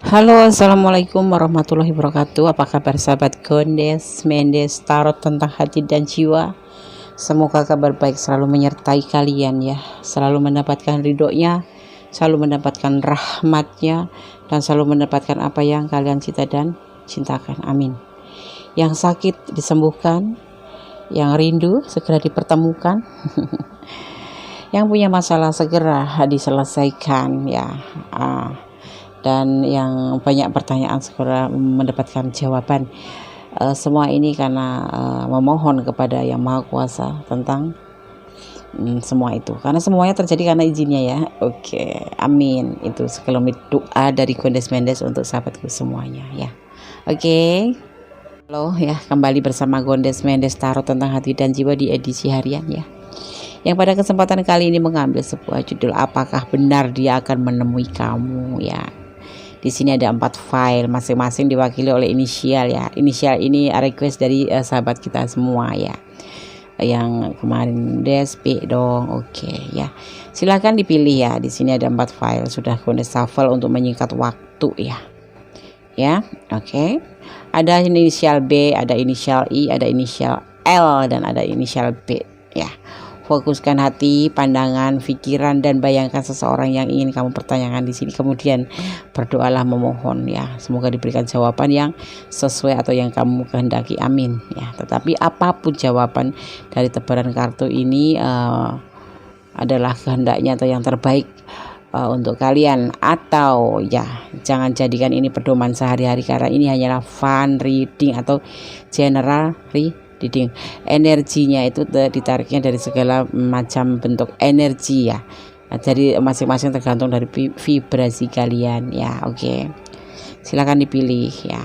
Halo, assalamualaikum warahmatullahi wabarakatuh. Apa kabar sahabat Gondes Mendes Tarot tentang hati dan jiwa? Semoga kabar baik selalu menyertai kalian ya. Selalu mendapatkan ridhonya, selalu mendapatkan rahmatnya, dan selalu mendapatkan apa yang kalian cita dan cintakan. Amin. Yang sakit disembuhkan, yang rindu segera dipertemukan. Yang punya masalah segera diselesaikan ya. Dan yang banyak pertanyaan segera mendapatkan jawaban. Semua ini karena memohon kepada Yang Maha Kuasa tentang semua itu, karena semuanya terjadi karena izinnya ya. Oke, amin. Itu sekelumit doa dari Gondes Mendes untuk sahabatku semuanya ya. Oke. Halo ya, kembali bersama Gondes Mendes Tarot tentang hati dan jiwa di edisi harian ya. Yang pada kesempatan kali ini mengambil sebuah judul, apakah benar dia akan menemui kamu ya. Di sini ada 4 file, masing-masing diwakili oleh inisial ya. Inisial ini request dari sahabat kita semua ya. Yang kemarin DSP dong. Oke ya. Silahkan dipilih ya. Di sini ada 4 file, sudah Gondes shuffle untuk menyingkat waktu ya. Ya, oke. Ada inisial B, ada inisial I, ada inisial L, dan ada inisial B ya. Fokuskan hati, pandangan, pikiran, dan bayangkan seseorang yang ingin kamu pertanyakan di sini. Kemudian berdoalah, memohon ya, semoga diberikan jawaban yang sesuai atau yang kamu kehendaki. Amin ya. Tetapi apapun jawaban dari tebaran kartu ini adalah kehendaknya atau yang terbaik untuk kalian, atau ya jangan jadikan ini pedoman sehari-hari, karena ini hanyalah fun reading atau general reading. Energinya itu ditariknya dari segala macam bentuk energi ya. Jadi masing-masing tergantung dari vibrasi kalian ya. Oke. Silakan dipilih ya.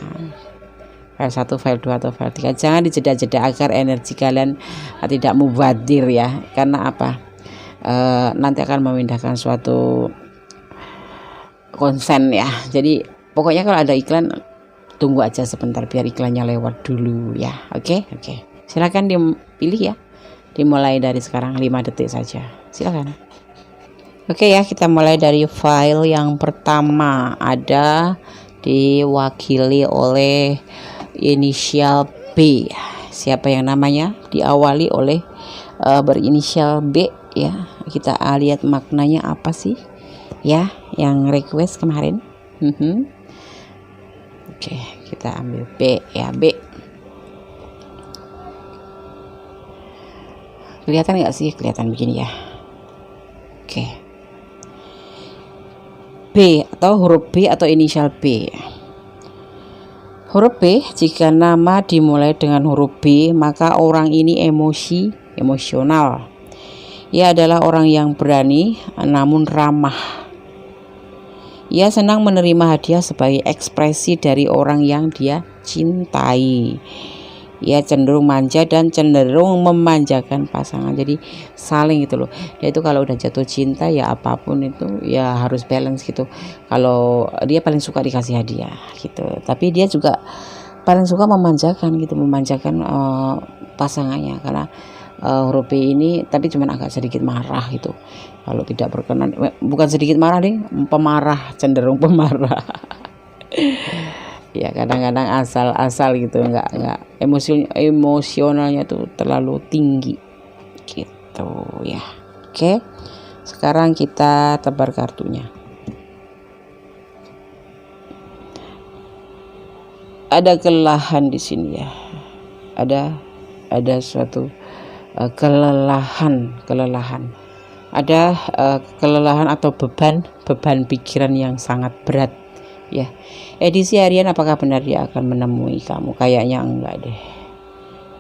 File 1, file 2 atau file 3. Jangan dijeda-jeda agar energi kalian tidak mubadir ya. Karena apa? Nanti akan memindahkan suatu konsen ya. Jadi pokoknya kalau ada iklan, tunggu aja sebentar biar iklannya lewat dulu ya. Oke. Silakan dipilih ya. Dimulai dari sekarang 5 detik saja. Silakan. Oke ya, kita mulai dari file yang pertama. Ada diwakili oleh inisial B. Siapa yang namanya diawali oleh berinisial B ya. Kita lihat maknanya apa sih ya yang request kemarin. Oke, kita ambil B ya. B, kelihatan nggak sih? Kelihatan begini ya. Oke, B atau huruf B atau inisial B. Huruf B, jika nama dimulai dengan huruf B, maka orang ini emosional. Ia adalah orang yang berani namun ramah. Ia senang menerima hadiah sebagai ekspresi dari orang yang dia cintai. Ia cenderung manja dan cenderung memanjakan pasangan. Jadi saling gitu loh. Dia itu kalau udah jatuh cinta ya apapun itu ya harus balance gitu. Kalau dia paling suka dikasih hadiah gitu. Tapi dia juga paling suka memanjakan gitu, memanjakan pasangannya, karena huruf B ini tapi cuman agak sedikit marah gitu. Kalau tidak berkenan, bukan sedikit marah deh, pemarah, cenderung pemarah. Ya kadang-kadang asal-asal gitu, nggak emosionalnya tuh terlalu tinggi gitu ya. Oke, sekarang kita tebar kartunya. Ada kelelahan di sini ya. Ada suatu kelelahan. Ada kelelahan atau beban pikiran yang sangat berat ya. Edisi harian, apakah benar dia akan menemui kamu? Kayaknya enggak deh.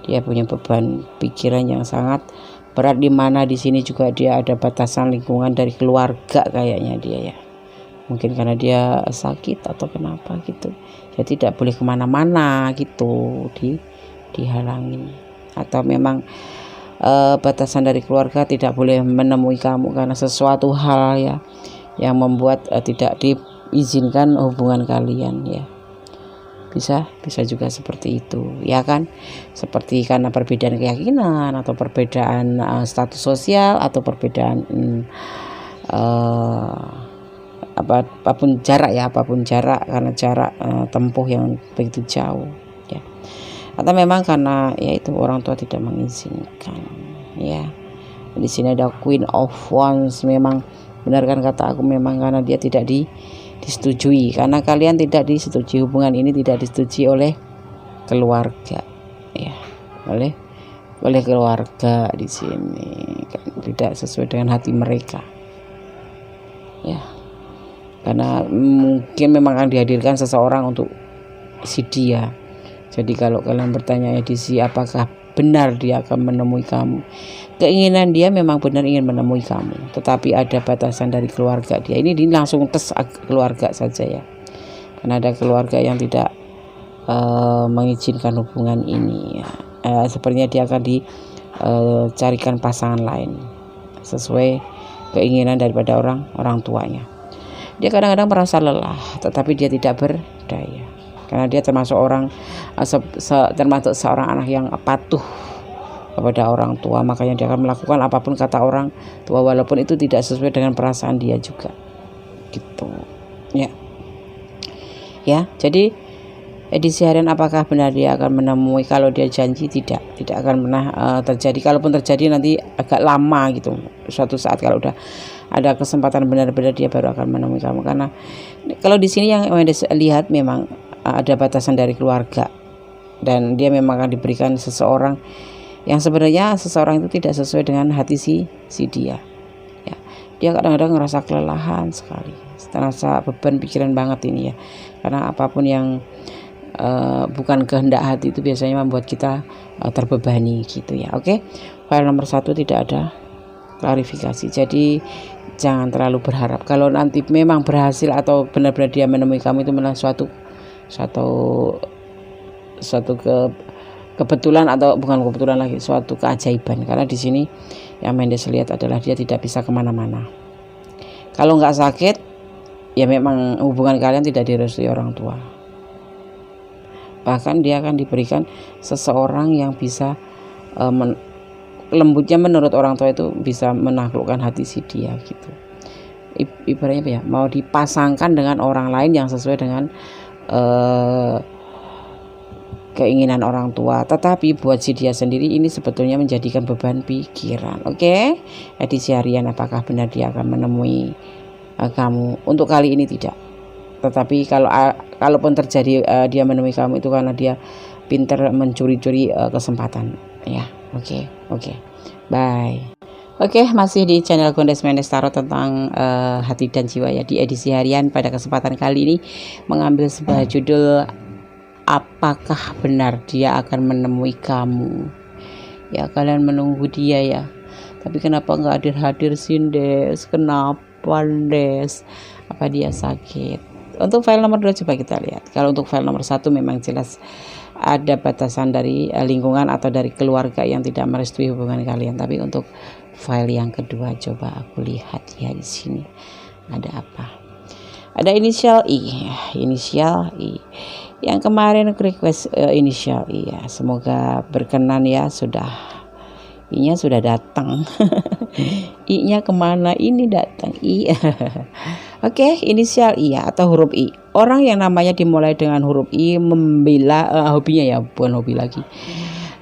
Dia punya beban pikiran yang sangat berat, di mana di sini juga dia ada batasan lingkungan dari keluarga kayaknya dia ya. Mungkin karena dia sakit atau kenapa gitu. Dia tidak boleh kemana-mana gitu, dihalangin. Atau memang batasan dari keluarga tidak boleh menemui kamu karena sesuatu hal ya yang membuat tidak diizinkan hubungan kalian ya. Bisa juga seperti itu ya kan, seperti karena perbedaan keyakinan atau perbedaan status sosial atau perbedaan apapun jarak ya, apapun jarak, karena jarak tempuh yang begitu jauh ya, atau memang karena ya itu orang tua tidak mengizinkan ya. Di sini ada Queen of Wands, memang benar kan kata aku, memang karena dia tidak disetujui, karena kalian tidak disetujui, hubungan ini tidak disetujui oleh keluarga ya, oleh keluarga di sini kan, tidak sesuai dengan hati mereka ya, karena mungkin memang akan dihadirkan seseorang untuk si dia. Jadi kalau kalian bertanya edisi apakah benar dia akan menemui kamu, keinginan dia memang benar ingin menemui kamu, tetapi ada batasan dari keluarga dia. Ini langsung tes keluarga saja ya, karena ada keluarga yang tidak mengizinkan hubungan ini ya. Sepertinya dia akan dicarikan pasangan lain sesuai keinginan daripada orang tuanya. Dia kadang-kadang merasa lelah, tetapi dia tidak berdaya, karena dia termasuk termasuk seorang anak yang patuh kepada orang tua. Makanya dia akan melakukan apapun kata orang tua, walaupun itu tidak sesuai dengan perasaan dia juga gitu ya. Jadi edisi harian apakah benar dia akan menemui, kalau dia janji tidak akan pernah terjadi. Kalaupun terjadi nanti agak lama gitu, suatu saat kalau udah ada kesempatan benar-benar dia baru akan menemui kamu. Karena kalau di sini yang lihat memang ada batasan dari keluarga, dan dia memang akan diberikan seseorang yang sebenarnya seseorang itu tidak sesuai dengan hati si dia ya. Dia kadang-kadang ngerasa kelelahan sekali, terasa beban pikiran banget ini ya, karena apapun yang bukan kehendak hati itu biasanya membuat kita terbebani gitu ya. Oke, file nomor 1 tidak ada klarifikasi, jadi jangan terlalu berharap kalau nanti memang berhasil atau benar-benar dia menemui kamu itu memang suatu kebetulan, atau bukan kebetulan lagi, suatu keajaiban. Karena di sini yang Mendes lihat adalah dia tidak bisa kemana-mana. Kalau nggak sakit ya memang hubungan kalian tidak direstui orang tua, bahkan dia akan diberikan seseorang yang bisa lembutnya menurut orang tua itu bisa menaklukkan hati si dia gitu. Ibaratnya apa ya, mau dipasangkan dengan orang lain yang sesuai dengan keinginan orang tua, tetapi buat si dia sendiri ini sebetulnya menjadikan beban pikiran. Oke, edisi harian apakah benar dia akan menemui kamu? Untuk kali ini tidak, tetapi kalaupun terjadi dia menemui kamu itu karena dia pintar mencuri-curi kesempatan ya. Oke, bye. Oke, masih di channel Gondes Mendes Tarot tentang hati dan jiwa ya. Di edisi harian pada kesempatan kali ini mengambil sebuah judul, apakah benar dia akan menemui kamu ya. Kalian menunggu dia ya, tapi kenapa nggak hadir sih Des? Kenapa Des? Apa dia sakit? Untuk file nomor 2 coba kita lihat. Kalau untuk file nomor 1 memang jelas ada batasan dari lingkungan atau dari keluarga yang tidak merestui hubungan kalian. Tapi untuk file yang kedua coba aku lihat ya, di sini ada apa? Ada inisial I. Yang kemarin request inisial I ya. Semoga berkenan ya, I-nya sudah datang. I-nya kemana ini datang I. Oke, inisial I ya, atau huruf I. Orang yang namanya dimulai dengan huruf I membela hobinya ya, bukan hobi lagi,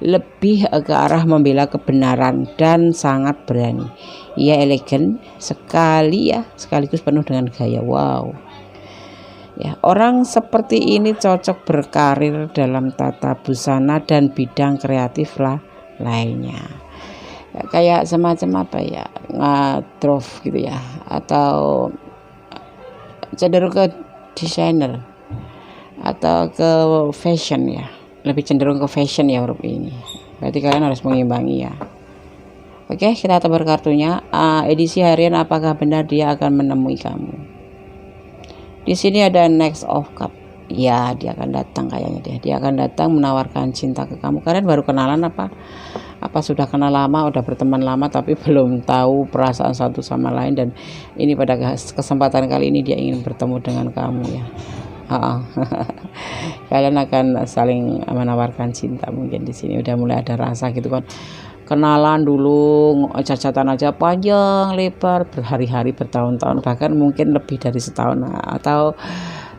lebih ke arah membela kebenaran dan sangat berani. Ia elegan sekali ya, sekaligus penuh dengan gaya. Wow ya, orang seperti ini cocok berkarir dalam tata busana dan bidang kreatif lainnya ya, kayak semacam apa ya, ngadrov gitu ya, atau cenderung ke desainer atau ke fashion ya, lebih cenderung ke fashion ya huruf ini. Berarti kalian harus mengimbangi ya. Oke, kita tebar kartunya. Edisi harian apakah benar dia akan menemui kamu? Di sini ada Next of Cup. Ya, dia akan datang kayaknya dia akan datang menawarkan cinta ke kamu. Kalian baru kenalan apa sudah kenal lama, udah berteman lama tapi belum tahu perasaan satu sama lain, dan ini pada kesempatan kali ini dia ingin bertemu dengan kamu ya. Kalian akan saling menawarkan cinta, mungkin di sini udah mulai ada rasa gitu kan. kenalan dulu, cacatan aja panjang lebar berhari-hari, bertahun-tahun, bahkan mungkin lebih dari setahun atau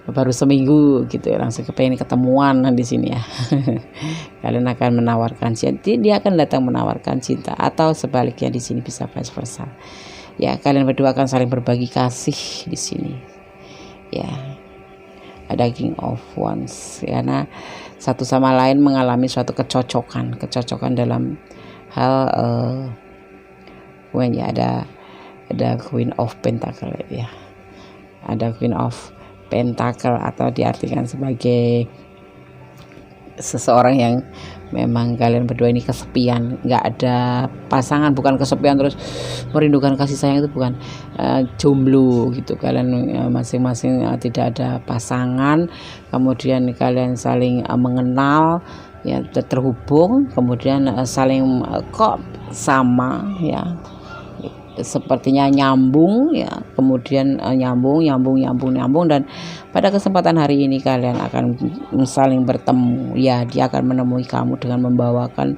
baru seminggu gitu ya, langsung kepengen ketemuan di sini ya. Kalian akan menawarkan cinta, dia akan datang menawarkan cinta, atau sebaliknya di sini bisa vice versa. Ya, kalian berdua akan saling berbagi kasih di sini. Ya, ada King of Wands, karena satu sama lain mengalami suatu kecocokan dalam hal ya, ada Queen of Pentacle ya, ada Queen of Pentacle, atau diartikan sebagai seseorang yang memang kalian berdua ini kesepian, nggak ada pasangan, bukan kesepian terus merindukan kasih sayang, itu bukan, jomblo gitu, kalian masing-masing tidak ada pasangan, kemudian kalian saling mengenal ya, terhubung, kemudian saling kok sama ya, sepertinya nyambung ya, kemudian nyambung, dan pada kesempatan hari ini kalian akan saling bertemu ya. Dia akan menemui kamu dengan membawakan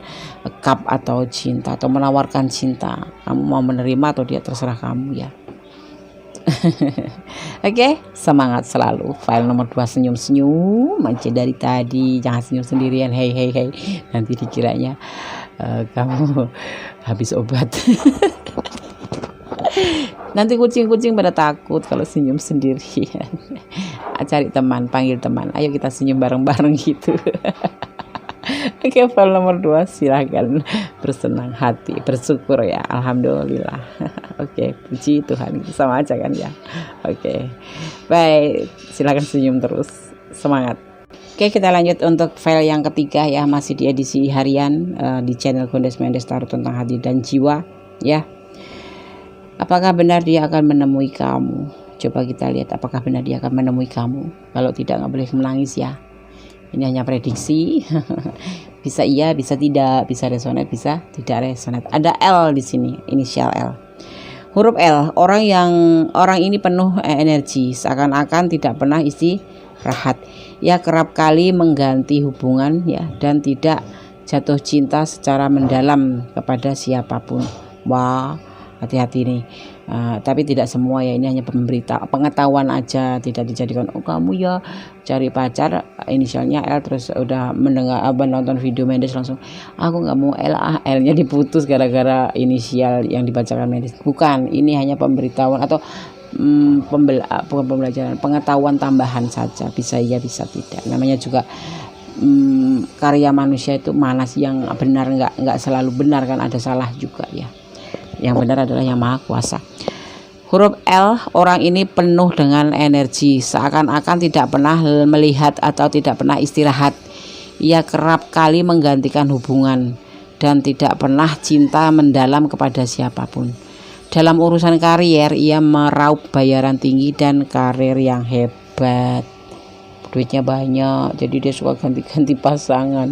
cup atau cinta, atau menawarkan cinta, kamu mau menerima atau dia, terserah kamu ya. Oke, semangat selalu. File nomor 2, senyum-senyum aja dari tadi, jangan senyum sendirian, hey nanti dikiranya kamu habis obat. Nanti kucing-kucing pada takut kalau senyum sendirian. Cari teman, panggil teman, ayo kita senyum bareng-bareng gitu. Oke, file nomor 2, silahkan bersenang hati, bersyukur ya, alhamdulillah. Oke, puji Tuhan, sama aja kan ya. Oke, baik, silahkan senyum terus, semangat. Oke, kita lanjut untuk file yang ketiga ya, masih di edisi harian di channel Gondes Mendes Tarot Tentang Hati dan Jiwa ya. Apakah benar dia akan menemui kamu? Coba kita lihat apakah benar dia akan menemui kamu. Kalau tidak, nggak boleh menangis ya. Ini hanya prediksi. Bisa iya, bisa tidak, bisa resonate, bisa tidak resonate. Ada L di sini, inisial L. Huruf L, orang ini penuh energi, seakan-akan tidak pernah istirahat. Ia kerap kali mengganti hubungan ya, dan tidak jatuh cinta secara mendalam kepada siapapun. Wah, hati-hati nih. Tapi tidak semua ya, ini hanya pengetahuan aja, tidak dijadikan oh kamu ya cari pacar inisialnya L terus udah nonton video Mendes langsung aku nggak mau L, L-nya diputus gara-gara inisial yang dibacakan Mendes. Bukan, ini hanya pemberitahuan atau bukan pembelajaran, pengetahuan tambahan saja, bisa iya bisa tidak. Namanya juga karya manusia itu mana sih yang benar, nggak selalu benar kan, ada salah juga ya. Yang benar adalah yang maha kuasa. Huruf L, orang ini penuh dengan energi, seakan-akan tidak pernah melihat atau tidak pernah istirahat. Ia kerap kali menggantikan hubungan dan tidak pernah cinta mendalam kepada siapapun. Dalam urusan karier, ia meraup bayaran tinggi dan karir yang hebat. Duitnya banyak, jadi dia suka ganti-ganti pasangan.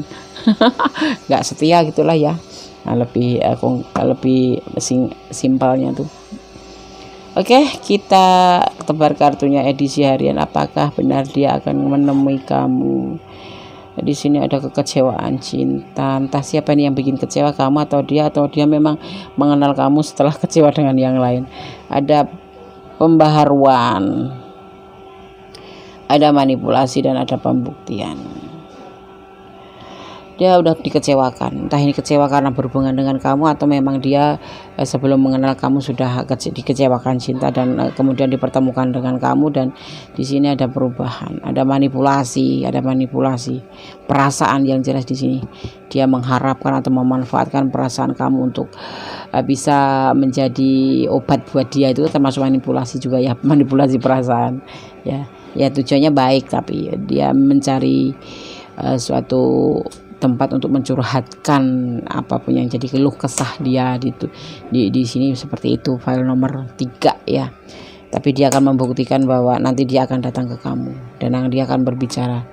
Nggak setia gitulah ya. Nah, lebih simpelnya tuh. Oke, kita tebar kartunya edisi harian. Apakah benar dia akan menemui kamu? Di sini ada kekecewaan cinta. Entah siapa nih yang bikin kecewa, kamu atau dia memang mengenal kamu setelah kecewa dengan yang lain. Ada pembaharuan, ada manipulasi, dan ada pembuktian. Dia udah dikecewakan, entah ini kecewa karena berhubungan dengan kamu atau memang dia sebelum mengenal kamu sudah dikecewakan cinta dan kemudian dipertemukan dengan kamu, dan di sini ada perubahan, ada manipulasi perasaan yang jelas di sini. Dia mengharapkan atau memanfaatkan perasaan kamu untuk bisa menjadi obat buat dia, itu termasuk manipulasi juga ya, manipulasi perasaan ya tujuannya baik, tapi dia mencari suatu tempat untuk mencurhatkan apapun yang jadi keluh kesah dia di sini seperti itu. File nomor 3 ya. Tapi dia akan membuktikan bahwa nanti dia akan datang ke kamu dan dia akan berbicara.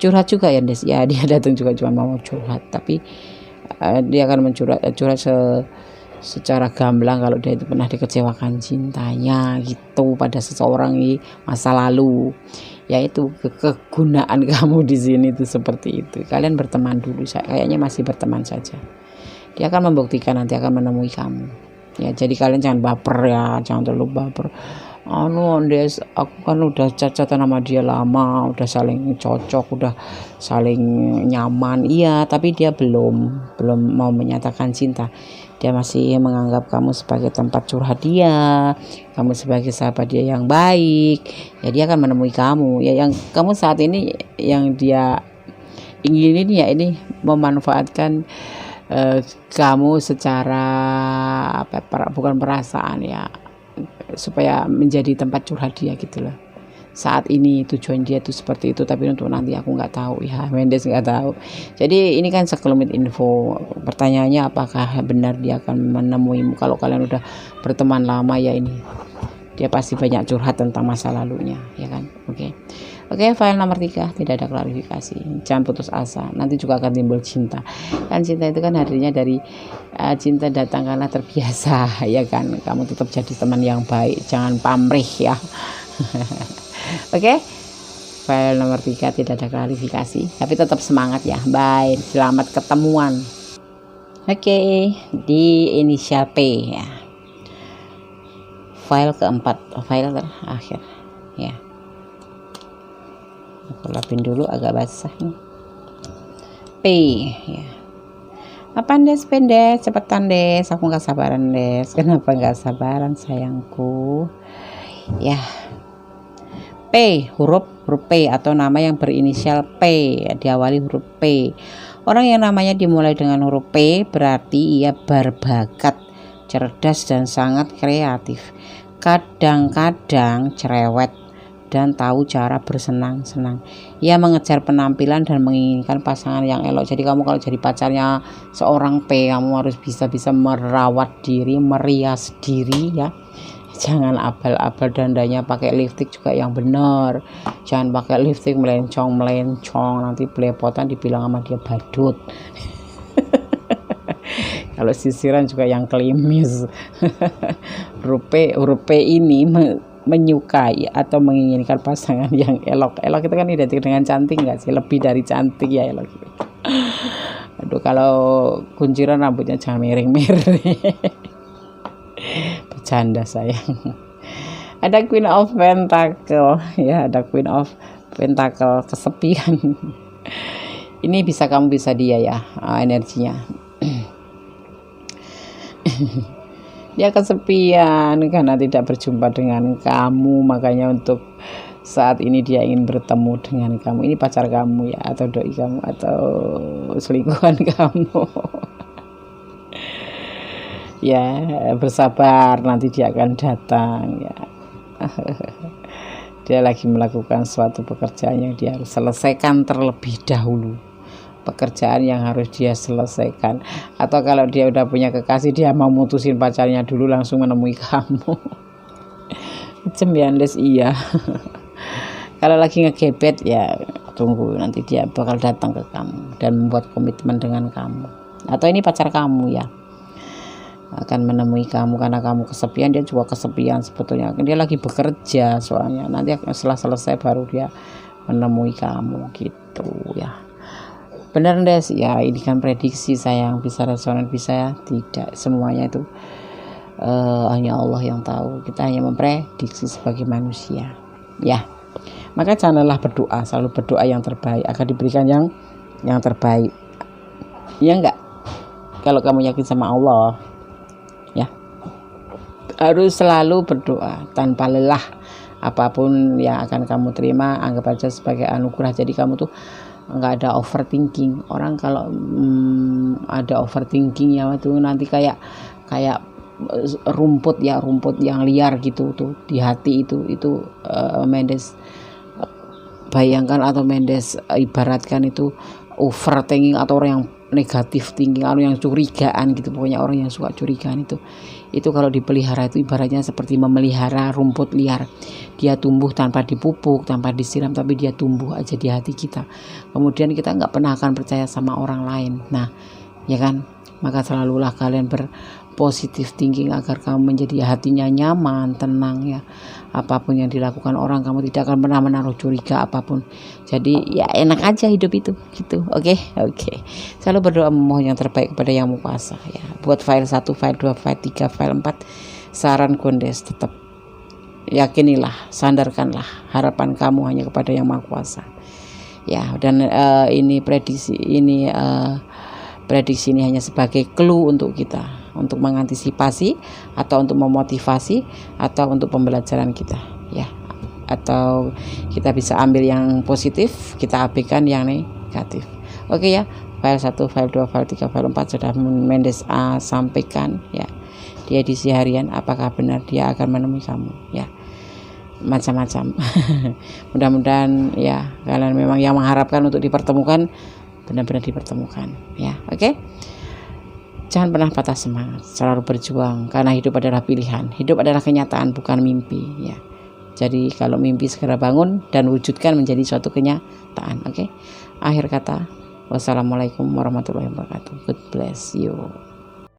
Curhat juga ya, Des. Ya, dia datang juga cuma mau curhat, tapi dia akan curhat secara gamblang kalau dia itu pernah dikecewakan cintanya gitu pada seseorang di masa lalu. Yaitu kegunaan kamu di sini itu seperti itu. Kalian berteman dulu, kayaknya masih berteman saja. Dia akan membuktikan, nanti akan menemui kamu. Ya, jadi kalian jangan baper ya, jangan terlalu baper. Des, aku kan udah cacatan sama dia lama, udah saling cocok, udah saling nyaman. Iya, tapi dia belum mau menyatakan cinta. Dia masih menganggap kamu sebagai tempat curhat dia, kamu sebagai sahabat dia yang baik. Ya, dia akan menemui kamu. Ya, yang kamu saat ini yang dia inginin ya ini memanfaatkan kamu secara bukan perasaan ya, supaya menjadi tempat curhat dia gitu loh. Saat ini tujuan dia itu seperti itu, tapi untuk nanti aku nggak tahu ya, Mendes nggak tahu. Jadi ini kan sekelumit info. Pertanyaannya apakah benar dia akan menemuimu? Kalau kalian udah berteman lama ya ini, dia pasti banyak curhat tentang masa lalunya, ya kan? Oke, file nomor 3, tidak ada klarifikasi. Jangan putus asa, nanti juga akan timbul cinta. Kan cinta itu kan hadirnya dari cinta datang karena terbiasa, ya kan? Kamu tetap jadi teman yang baik, jangan pamrih ya. Oke, file nomor 3 tidak ada klarifikasi, tapi tetap semangat ya. Bye, selamat ketemuan. Oke, di inisial P ya. File keempat, file terakhir ya. Aku lapin dulu agak basah nih. P ya. Apaan Des, pendek, cepetan Des, aku gak sabaran Des. Kenapa gak sabaran sayangku? Ya, P, huruf P atau nama yang berinisial P, diawali huruf P. Orang yang namanya dimulai dengan huruf P berarti ia berbakat, cerdas dan sangat kreatif. Kadang-kadang cerewet dan tahu cara bersenang-senang. Ia mengejar penampilan dan menginginkan pasangan yang elok. Jadi kamu kalau jadi pacarnya seorang P, kamu harus bisa merawat diri, merias diri ya. Jangan abal-abal dandanya, pakai lipstik juga yang benar. Jangan pakai lipstik melencong, nanti belepotan dibilang sama dia badut. Kalau sisiran juga yang klimis. huruf P ini menyukai atau menginginkan pasangan yang elok. Elok itu kan identik dengan cantik nggak sih? Lebih dari cantik ya elok. Aduh, kalau kunciran rambutnya jangan miring-miring. Bercanda sayang. Ada Queen of Pentacle ya, ada Queen of Pentacle, kesepian. Ini kamu bisa dia ya, energinya. Dia kesepian karena tidak berjumpa dengan kamu, makanya untuk saat ini dia ingin bertemu dengan kamu. Ini pacar kamu ya, atau doi kamu, atau selingkuhan kamu. Ya, bersabar, nanti dia akan datang ya. Dia lagi melakukan suatu pekerjaan yang dia harus selesaikan terlebih dahulu. Pekerjaan yang harus dia selesaikan. Atau kalau dia udah punya kekasih, dia mau mutusin pacarnya dulu langsung menemui kamu. Cembiandes iya. Kalau lagi ngegebet ya tunggu, nanti dia bakal datang ke kamu dan membuat komitmen dengan kamu. Atau ini pacar kamu ya, akan menemui kamu karena kamu kesepian, dia juga kesepian sebetulnya. Dia lagi bekerja soalnya, nanti setelah selesai baru dia menemui kamu gitu ya. Benar Des ya, ini kan prediksi sayang, bisa resonan bisa tidak, semuanya itu hanya Allah yang tahu. Kita hanya memprediksi sebagai manusia ya. Maka janganlah berdoa, selalu berdoa yang terbaik, akan diberikan yang terbaik ya enggak. Kalau kamu yakin sama Allah ya, harus selalu berdoa tanpa lelah. Apapun yang akan kamu terima anggap aja sebagai anugerah. Jadi kamu tuh nggak ada overthinking. Orang kalau ada overthinking ya itu nanti kayak rumput yang liar gitu tuh di hati itu Mendes bayangkan, atau Mendes ibaratkan itu overthinking atau orang yang negatif thinking, orang yang curigaan gitu. Pokoknya orang yang suka curigaan itu kalau dipelihara itu ibaratnya seperti memelihara rumput liar. Dia tumbuh tanpa dipupuk, tanpa disiram, tapi dia tumbuh aja di hati kita. Kemudian kita nggak pernah akan percaya sama orang lain. Nah ya kan, maka selalulah kalian positive thinking agar kamu menjadi hatinya nyaman, tenang ya. Apapun yang dilakukan orang, kamu tidak akan pernah menaruh curiga apapun. Jadi ya enak aja hidup itu gitu. Oke. Selalu berdoa memohon yang terbaik kepada Yang Maha Kuasa ya. Buat file 1, file 2, file 3, file 4, saran Gondes tetap yakinilah, sandarkanlah harapan kamu hanya kepada Yang Maha Kuasa. Ya, dan ini prediksi ini hanya sebagai clue untuk kita, untuk mengantisipasi atau untuk memotivasi atau untuk pembelajaran kita ya, atau kita bisa ambil yang positif, kita abaikan yang negatif. Oke ya, file 1, file 2, file 3, file 4 sudah Mendes sampaikan ya di edisi harian. Apakah benar dia akan menemui kamu ya, macam-macam. Mudah-mudahan ya kalian memang yang mengharapkan untuk dipertemukan benar-benar dipertemukan ya. Oke. Jangan pernah patah semangat, selalu berjuang karena hidup adalah pilihan, hidup adalah kenyataan bukan mimpi ya. Jadi kalau mimpi segera bangun dan wujudkan menjadi suatu kenyataan. Oke. Akhir kata, wassalamualaikum warahmatullahi wabarakatuh. God bless you.